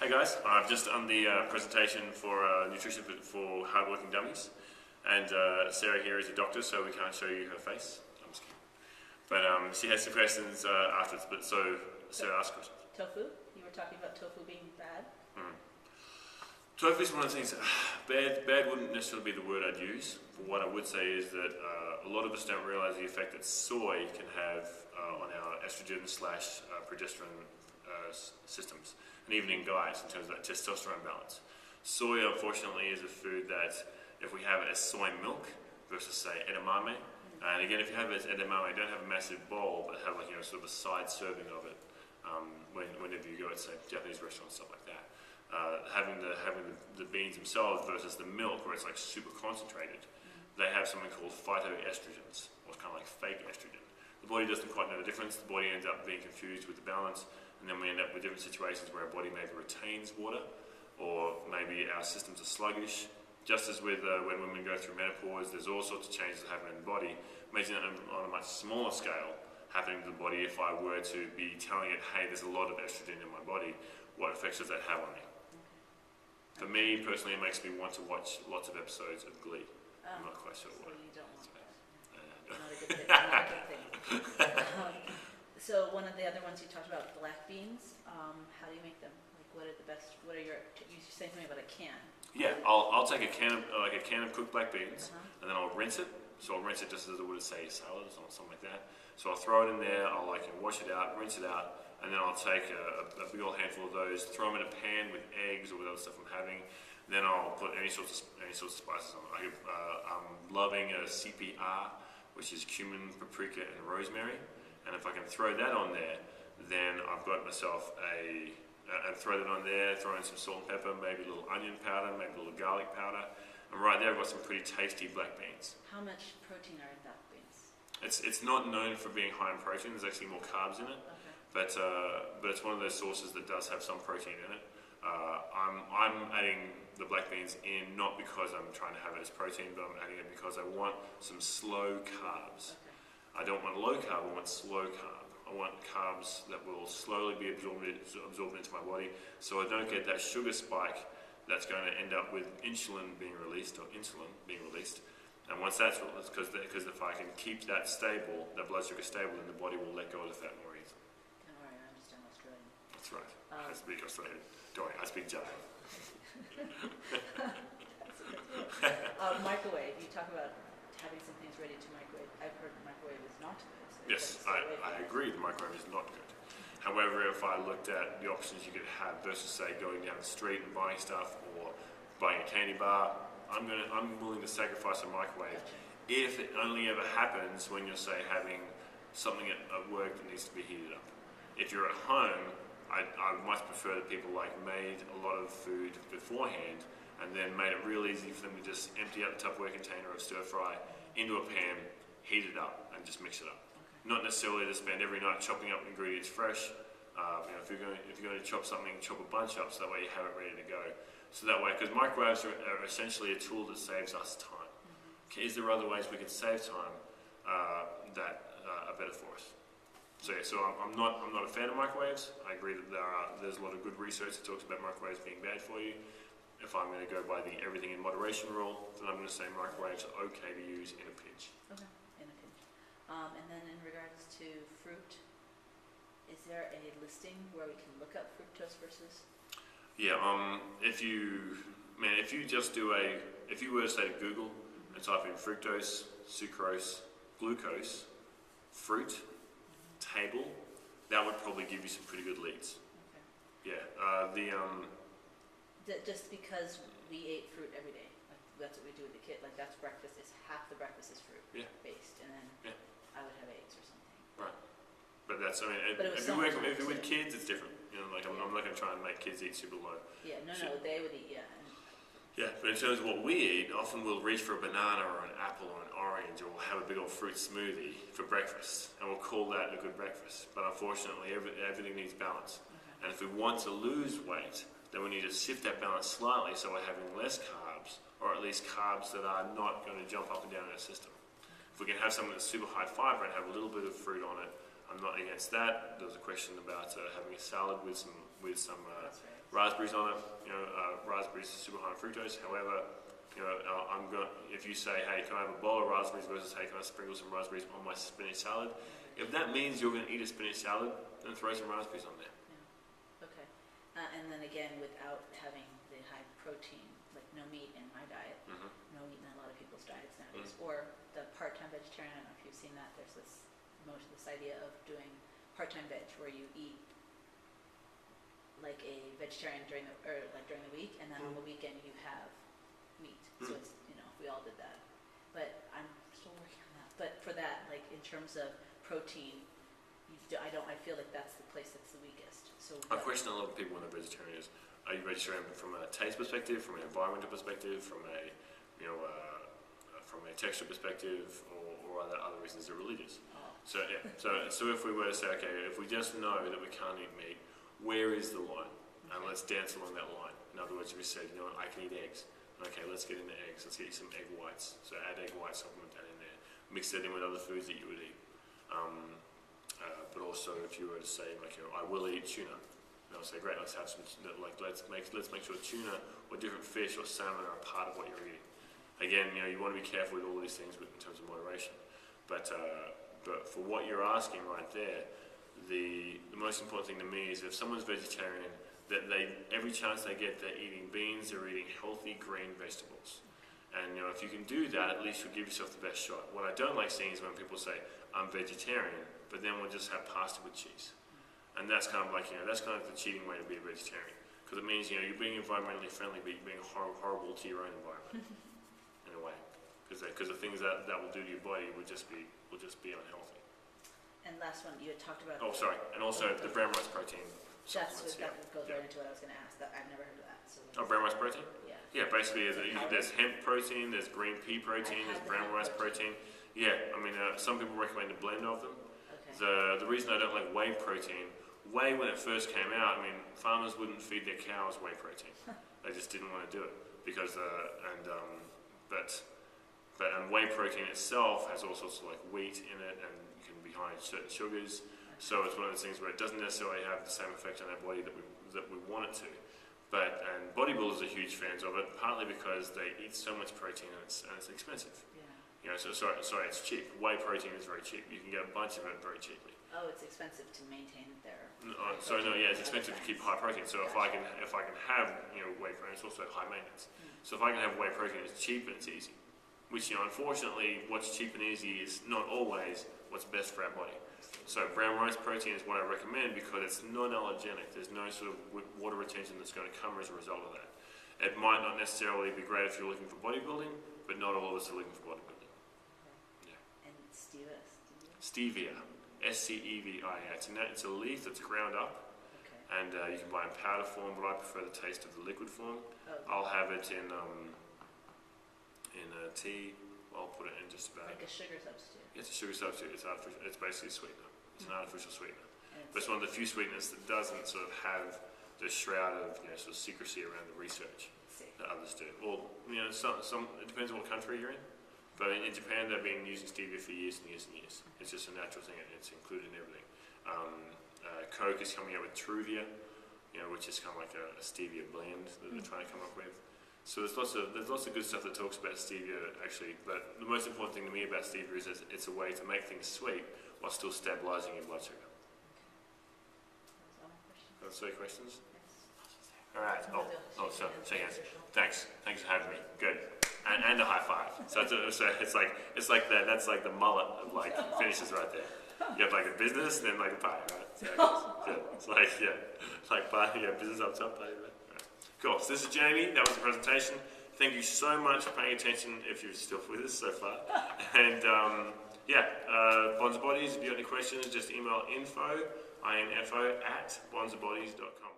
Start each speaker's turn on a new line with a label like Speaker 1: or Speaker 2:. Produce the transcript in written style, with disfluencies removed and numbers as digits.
Speaker 1: Hey guys, I've just done the presentation for nutrition for hardworking dummies, and Sarah here is a doctor, so we can't show you her face. I'm just kidding. But she has some questions afterwards. But so Sarah asked questions.
Speaker 2: Tofu? You were talking about tofu being bad.
Speaker 1: Tofu is one of the things. Bad wouldn't necessarily be the word I'd use. But what I would say is that a lot of us don't realise the effect that soy can have on our estrogen slash progesterone systems, and even in guys in terms of that testosterone balance. Soy, unfortunately, is a food that if we have it as soy milk versus say edamame, and again, if you have it as edamame, don't have a massive bowl, but have like sort of a side serving of it. Whenever you go to say Japanese restaurants, stuff like that, having the beans themselves versus the milk, where it's like super concentrated, they have something called phytoestrogens, or it's kind of like fake estrogen. The body doesn't quite know the difference. The body ends up being confused with the balance. And then we end up with different situations where our body maybe retains water, or maybe our systems are sluggish. Just as with when women go through menopause, there's all sorts of changes that happen in the body. Imagine that on a much smaller scale happening to the body. If I were to be telling it, hey, there's a lot of estrogen in my body, what effects does that have on me? For me personally, it makes me want to watch lots of episodes of Glee. I'm not quite sure
Speaker 2: So
Speaker 1: why.
Speaker 2: you don't want that. Not a good thing. Not a good thing. So one of the other ones you talked about, black beans. How do you make them? Like, what are the best? What are your? You saying something about a can?
Speaker 1: Yeah, I'll take a can of cooked black beans, and then I'll rinse it. So I'll rinse it just as I would say salad or something like that. So I'll throw it in there. I'll wash it out, rinse it out, and then I'll take a big old handful of those, throw them in a pan with eggs or with other stuff I'm having. Then I'll put any sorts of spices on it. I'm loving a CPR, which is cumin, paprika, and rosemary. And if I can throw that on there, then I've got myself and throw that on there, throw in some salt and pepper, maybe a little onion powder, maybe a little garlic powder. And right there I've got some pretty tasty black beans.
Speaker 2: How much protein are in black beans?
Speaker 1: It's not known for being high in protein, there's actually more carbs in it.
Speaker 2: Okay.
Speaker 1: But it's one of those sources that does have some protein in it. I'm adding the black beans in not because I'm trying to have it as protein, but I'm adding it because I want some slow carbs.
Speaker 2: Okay.
Speaker 1: I don't want low carb, I want slow carb. I want carbs that will slowly be absorbed into my body, so I don't get that sugar spike that's going to end up with insulin being released. And once that's because if I can keep that stable, that blood sugar stable, then the body will let go of the fat more easily.
Speaker 2: Don't worry, I understand Australian.
Speaker 1: That's right. I speak Australian. Don't worry, I speak Java.
Speaker 2: Microwave. You talk about having some things ready to microwave. I've heard the microwave is not good. So
Speaker 1: Yes, I agree. The microwave is not good. However, if I looked at the options you could have versus say going down the street and buying stuff or buying a candy bar, I'm willing to sacrifice a microwave if it only ever happens when you're say having something at work that needs to be heated up. If you're at home, I much prefer that people made a lot of food beforehand and then made it real easy for them to just empty out the Tupperware container of stir fry into a pan, heat it up, and just mix it up. Not necessarily to spend every night chopping up ingredients fresh. If you're going to chop something, chop a bunch up so that way you have it ready to go. So that way, because microwaves are essentially a tool that saves us time. Okay, is there other ways we can save time that are better for us? So yeah, I'm not a fan of microwaves. I agree that there's a lot of good research that talks about microwaves being bad for you. If I'm going to go by the everything in moderation rule, then I'm going to say microwaves are okay to use in a pinch.
Speaker 2: Okay, in a pinch. And then in regards to fruit, is there a listing where we can look up fructose versus?
Speaker 1: Yeah, if you were to say to Google and type in fructose, sucrose, glucose, fruit, table, that would probably give you some pretty good leads.
Speaker 2: Okay.
Speaker 1: Yeah,
Speaker 2: Just because we ate fruit every day, that's what we do with the kid. That's breakfast. Is half the breakfast is fruit based, and then I would have eggs or something.
Speaker 1: Right. But that's if you're with kids, it's different. I'm not going to try and make kids eat super low.
Speaker 2: Yeah, no, they would eat.
Speaker 1: Yeah, but in terms of what we eat, often we'll reach for a banana or an apple or an orange, or we'll have a big old fruit smoothie for breakfast, and we'll call that a good breakfast. But unfortunately, everything needs balance. Okay. And if we want to lose weight, then we need to shift that balance slightly so we're having less carbs, or at least carbs that are not going to jump up and down in our system. If we can have something that's super high fiber and have a little bit of fruit on it, I'm not against that. There was a question about having a salad with some
Speaker 2: That's right.
Speaker 1: raspberries on it. Raspberries are super high in fructose. However, if you say, hey, can I have a bowl of raspberries versus, hey, can I sprinkle some raspberries on my spinach salad? If that means you're going to eat a spinach salad, then throw some raspberries on there.
Speaker 2: Yeah. Okay. And then again, without having the high protein, like no meat in my diet,
Speaker 1: Mm-hmm.
Speaker 2: no meat in a lot of people's diets nowadays, or the part-time vegetarian. I don't know if you've seen that. There's this idea of doing part-time veg where you eat like a vegetarian during the week, and then on the weekend you have meat. So it's, if we all did that. But I'm still working on that. But for that, like in terms of protein, I feel like that's the place that's the weakest. So
Speaker 1: I question a lot of people when they're vegetarian is, are you vegetarian from a taste perspective, from an environmental perspective, from a texture perspective, or are there other reasons they're religious? So yeah, so if we were to say, okay, if we just know that we can't eat meat, where is the line? And let's dance along that line. In other words, if we said, I can eat eggs. Okay, let's get into eggs. Let's get you some egg whites. So add egg whites, supplement that in there. Mix that in with other foods that you would eat. But also, if you were to say, I will eat tuna, and I'll say, great, let's have some. Let's make sure tuna or different fish or salmon are a part of what you're eating. Again, you want to be careful with all these things in terms of moderation. But for what you're asking right there, the most important thing to me is if someone's vegetarian, that every chance they get, they're eating beans, they're eating healthy green vegetables. And if you can do that, at least you'll give yourself the best shot. What I don't like seeing is when people say, I'm vegetarian, but then we'll just have pasta with cheese. And that's kind of like, that's kind of the cheating way to be a vegetarian. Because it means, you're being environmentally friendly, but you're being horrible to your own environment, in a way. Because the things that will do to your body will just be unhealthy.
Speaker 2: And last one, you had talked about.
Speaker 1: Oh, sorry. And also the brown rice protein.
Speaker 2: That goes right into what I was going to ask. That I've never heard of that. So
Speaker 1: brown rice protein?
Speaker 2: Yeah.
Speaker 1: Yeah, basically there's hemp protein, there's green pea protein, there's brown rice protein. Yeah, some people recommend a blend of them.
Speaker 2: Okay.
Speaker 1: The reason I don't like whey protein, whey when it first came out, farmers wouldn't feed their cows whey protein. They just didn't want to do it because and whey protein itself has all sorts of wheat in it, and you can be high in certain sugars. So it's one of those things where it doesn't necessarily have the same effect on our body that we want it to. And bodybuilders are huge fans of it, partly because they eat so much protein and it's expensive.
Speaker 2: Yeah.
Speaker 1: Sorry, it's cheap. Whey protein is very cheap. You can get a bunch of it very cheaply.
Speaker 2: Oh, it's expensive to maintain their.
Speaker 1: It's expensive to keep high protein. So if I can have whey protein, it's also high maintenance. So if I can have whey protein, it's cheap and it's easy. Which unfortunately, what's cheap and easy is not always what's best for our body. So brown rice protein is what I recommend because it's non-allergenic. There's no sort of water retention that's going to come as a result of that. It might not necessarily be great if you're looking for bodybuilding, but not all of us are looking for bodybuilding.
Speaker 2: Okay.
Speaker 1: Yeah.
Speaker 2: And stevia?
Speaker 1: Stevia. SCEVIA. It's a leaf that's ground up.
Speaker 2: Okay.
Speaker 1: And you can buy it in powder form, but I prefer the taste of the liquid form.
Speaker 2: Okay.
Speaker 1: I'll have it in tea. I'll put it in just about.
Speaker 2: Like a sugar substitute.
Speaker 1: It's a sugar substitute. It's artificial. It's basically a sweetener. It's an artificial sweetener.
Speaker 2: And
Speaker 1: But it's one of the few sweeteners that doesn't sort of have the shroud of sort of secrecy around the research that others do. Well, some it depends on what country you're in. But in Japan, they've been using stevia for years and years and years. It's just a natural thing, and it's included in everything. Coke is coming out with Truvia, which is kind of like a stevia blend that they're trying to come up with. So there's lots of good stuff that talks about stevia actually, but the most important thing to me about stevia is it's a way to make things sweet while still stabilizing your blood sugar. That's all your questions? All right. So thanks for having me. Good. And a high five. So it's like that's like the mullet of finishes right there. You have a business and then a pie, right? So it's business up top, party, right? Cool. So this is Jamie. That was the presentation. Thank you so much for paying attention if you're still with us so far. And Bonza Bodies, if you have any questions, just email info@bonzabodies.com.